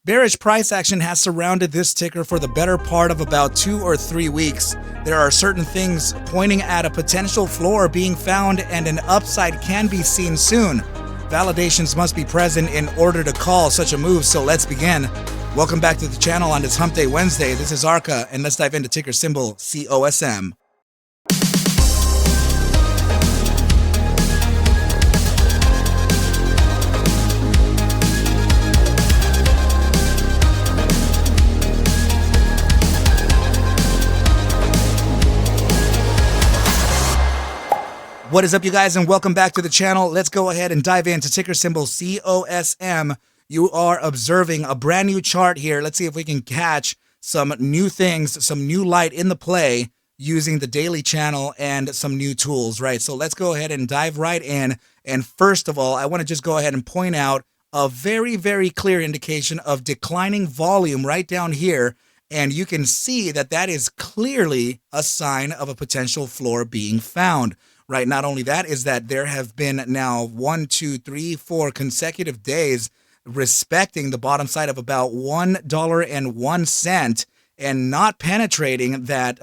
Bearish price action has surrounded this ticker for the better part of about 2 or 3 weeks. There are certain things pointing at a potential floor being found and an upside can be seen soon. Validations must be present in order to call such a move, so let's begin. Welcome back to the channel on this Hump Day Wednesday. This is ARCa, and let's dive into ticker symbol COSM. What is up, you guys, and welcome back to the channel. Let's go ahead and dive into ticker symbol COSM. You are observing a brand new chart here. Let's see if we can catch some new things, some new light in the play using the daily channel and some new tools, right? So let's go ahead and dive right in. And first of all, I want to just go ahead and point out a very, very clear indication of declining volume right down here. And you can see that that is clearly a sign of a potential floor being found. Right. Not only that is that there have been now 1, 2, 3, 4 consecutive days respecting the bottom side of about $1.01 and not penetrating that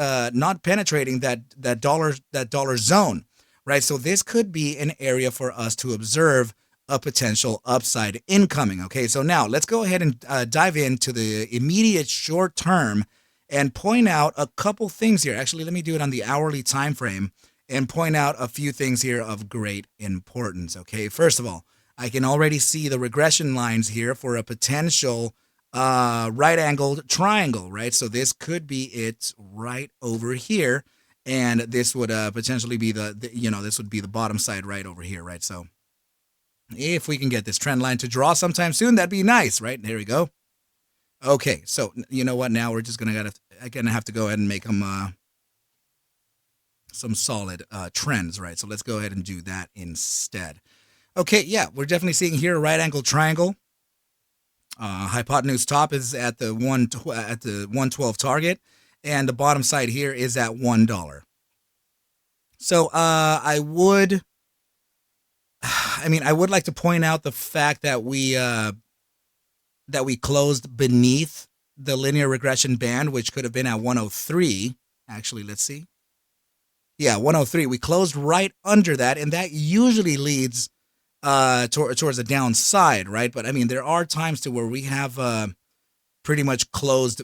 dollar zone. Right. So this could be an area for us to observe a potential upside incoming. OK, so now let's go ahead and dive into the immediate short term and point out a couple things here. Actually, let me do it on the hourly time frame and point out a few things here of great importance. Okay, first of all, I can already see the regression lines here for a potential right-angled triangle, right? So this could be it right over here, and this would potentially be this would be the bottom side right over here, right? So if we can get this trend line to draw sometime soon, that'd be nice, right? There we go. Okay, so you know what? Now we're just gonna have to go ahead and make them some solid trends, right? So let's go ahead and do that instead. Okay, yeah, we're definitely seeing here a right angle triangle. Hypotenuse top is at the 112 target, and the bottom side here is at $1. So I would like to point out the fact that we closed beneath the linear regression band, which could have been at 103. Actually, let's see. Yeah, 103. We closed right under that, and that usually leads towards the downside, right? But I mean, there are times to where we have pretty much closed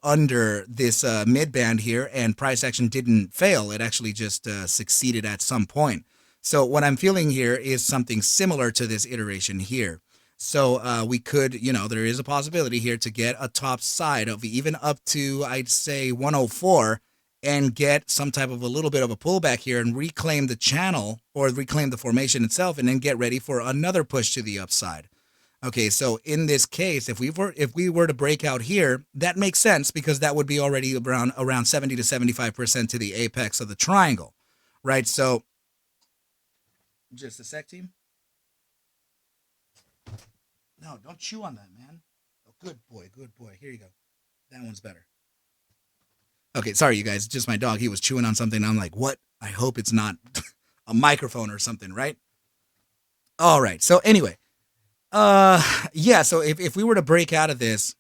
under this mid band here, and price action didn't fail. It actually just succeeded at some point. So what I'm feeling here is something similar to this iteration here. So we could, there is a possibility here to get a top side of even up to, I'd say, 104. And get some type of a little bit of a pullback here and reclaim the channel or reclaim the formation itself, and then get ready for another push to the upside. Okay, so in this case, if we were to break out here, that makes sense because that would be already around 70 to 75% to the apex of the triangle, right? So just a sec, team. No, don't chew on that, man. Oh, good boy, good boy. Here you go. That one's better. Okay, sorry, you guys. Just my dog. He was chewing on something. I'm like, what? I hope it's not a microphone or something, right? All right. So anyway, yeah. So if we were to break out of this,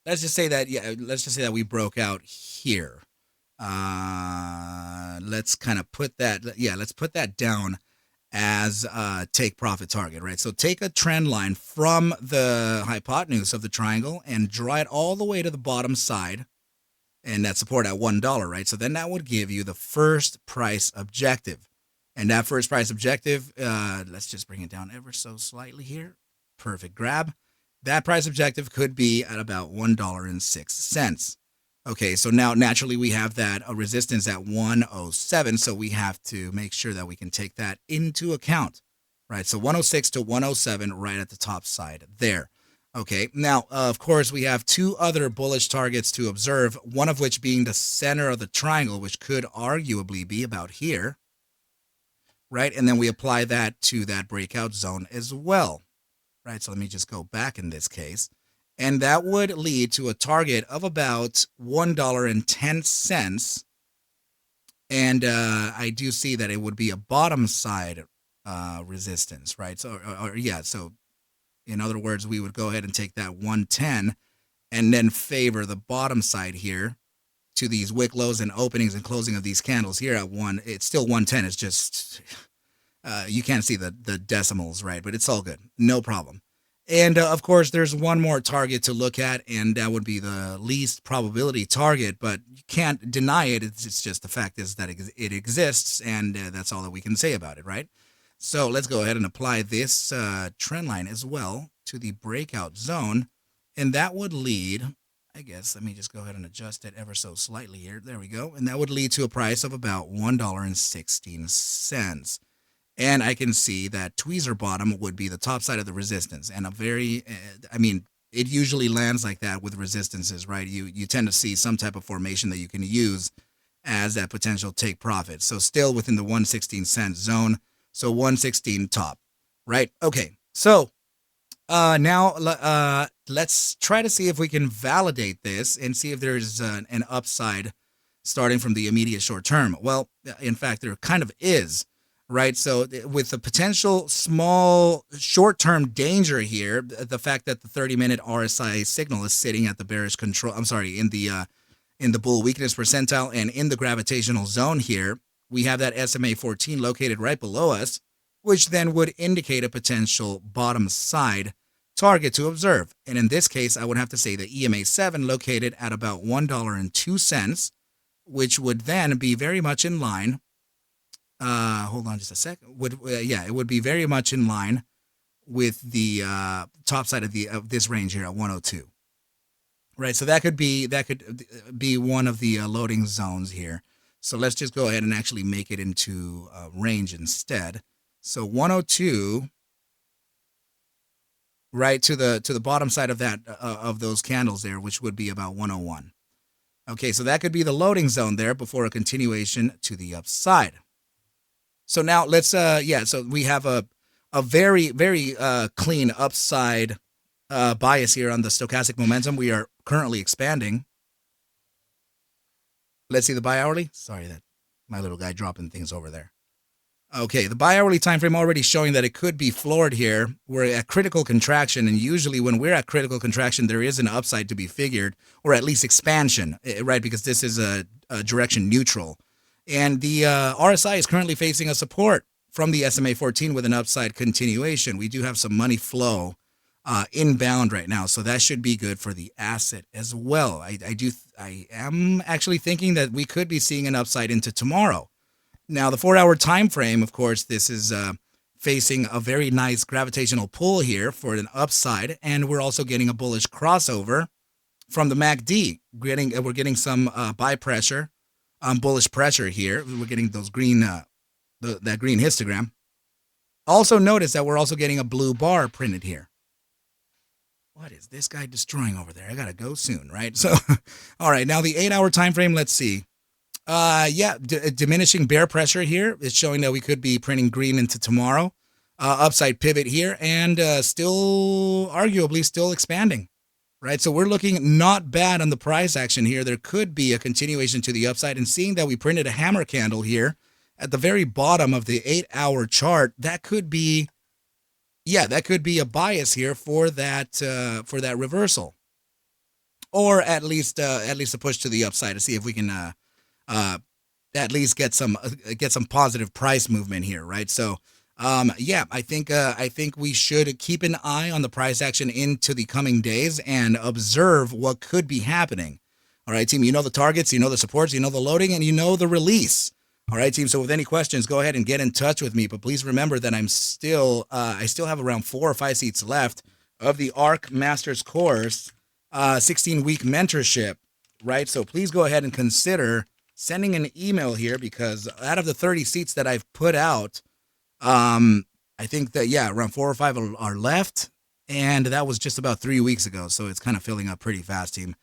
let's just say that we broke out here. Let's kind of put that. Yeah, let's put that down as take profit target, right? So take a trend line from the hypotenuse of the triangle and draw it all the way to the bottom side. And that support at $1, right? So then that would give you the first price objective. And that first price objective, let's just bring it down ever so slightly here. Perfect grab. That price objective could be at about $1.06. Okay, so now naturally we have that a resistance at 107. So we have to make sure that we can take that into account, right? So 106 to 107 right at the top side there. Okay, now, of course, we have two other bullish targets to observe, one of which being the center of the triangle, which could arguably be about here, right? And then we apply that to that breakout zone as well, right? So let me just go back in this case. And that would lead to a target of about $1.10. And I do see that it would be a bottom side resistance, right? So, so In other words, we would go ahead and take that 110 and then favor the bottom side here to these wick lows and openings and closing of these candles here at 1. It's still 110. It's just, you can't see the decimals, right? But it's all good. No problem. And of course, there's one more target to look at, and that would be the least probability target, but you can't deny it. It's just the fact is that it exists, and that's all that we can say about it, right? So let's go ahead and apply this trend line as well to the breakout zone, and that would lead, I guess, let me just go ahead and adjust it ever so slightly here. There we go. And that would lead to a price of about $1.16. And I can see that tweezer bottom would be the top side of the resistance. And it usually lands like that with resistances, right? You tend to see some type of formation that you can use as that potential take profit. So still within the 1.16 zone. So 1.16 top, right? Okay. So now let's try to see if we can validate this and see if there's an upside starting from the immediate short term. Well, in fact, there kind of is. Right. So with the potential small short-term danger here, the fact that the 30-minute RSI signal is sitting at the bearish control, in the bull weakness percentile and in the gravitational zone here, we have that SMA 14 located right below us, which then would indicate a potential bottom side target to observe. And in this case, I would have to say the EMA 7 located at about $1.02, which would then be very much in line. Hold on just a second. It would be very much in line with the top side of this range here at 102. Right, so that could be one of the loading zones here. So let's just go ahead and actually make it into range instead. So 102, right to the bottom side of that of those candles there, which would be about 101. Okay, so that could be the loading zone there before a continuation to the upside. So now let's, so we have a very, very clean upside bias here on the stochastic momentum. We are currently expanding. Let's see the bi-hourly. Sorry, that my little guy dropping things over there. Okay, the bi-hourly time frame already showing that it could be floored here. We're at critical contraction, and usually when we're at critical contraction, there is an upside to be figured, or at least expansion, right? Because this is a direction neutral. And the RSI is currently facing a support from the SMA 14 with an upside continuation. We do have some money flow inbound right now, so that should be good for the asset as well. I am actually thinking that we could be seeing an upside into tomorrow. Now, the 4-hour time frame, of course, this is facing a very nice gravitational pull here for an upside, and we're also getting a bullish crossover from the MACD. We're getting some buy pressure. Bullish pressure here. We're getting those green, that green histogram. Also notice that we're also getting a blue bar printed here. What is this guy destroying over there? I gotta go soon, right? So, all right. Now the 8-hour time frame. Let's see. Diminishing bear pressure here. It's showing that we could be printing green into tomorrow. Upside pivot here, and arguably still expanding. Right, so we're looking not bad on the price action here. There could be a continuation to the upside, and seeing that we printed a hammer candle here at the very bottom of the 8-hour chart, that could be, that could be a bias here for that reversal, or at least a push to the upside to see if we can at least get some positive price movement here, right? So. I think we should keep an eye on the price action into the coming days and observe what could be happening. All right, team, you know the targets, you know the supports, you know the loading, and you know the release. All right, team, so with any questions, go ahead and get in touch with me. But please remember that I still have around 4 or 5 seats left of the ArcMastersCourse 16-week mentorship, right? So please go ahead and consider sending an email here, because out of the 30 seats that I've put out, I think that, around 4 or 5 are left, and that was just about 3 weeks ago, so it's kind of filling up pretty fast, team.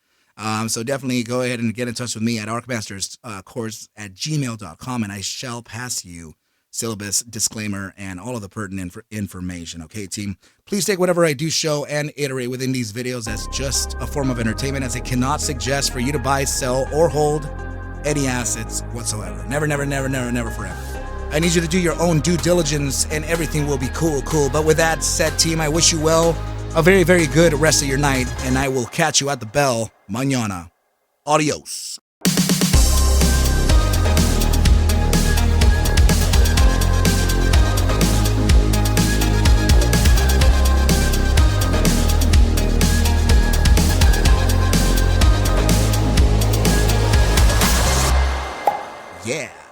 So definitely go ahead and get in touch with me at ArcMastersCourse at gmail.com, and I shall pass you syllabus, disclaimer, and all of the pertinent information, okay, team? Please take whatever I do show and iterate within these videos as just a form of entertainment, as it cannot suggest for you to buy, sell, or hold any assets whatsoever. Never, never, never, never, never, forever. I need you to do your own due diligence, and everything will be cool. But with that said, team, I wish you well. a very, very good rest of your night, and I will catch you at the bell mañana. Adios. Yeah.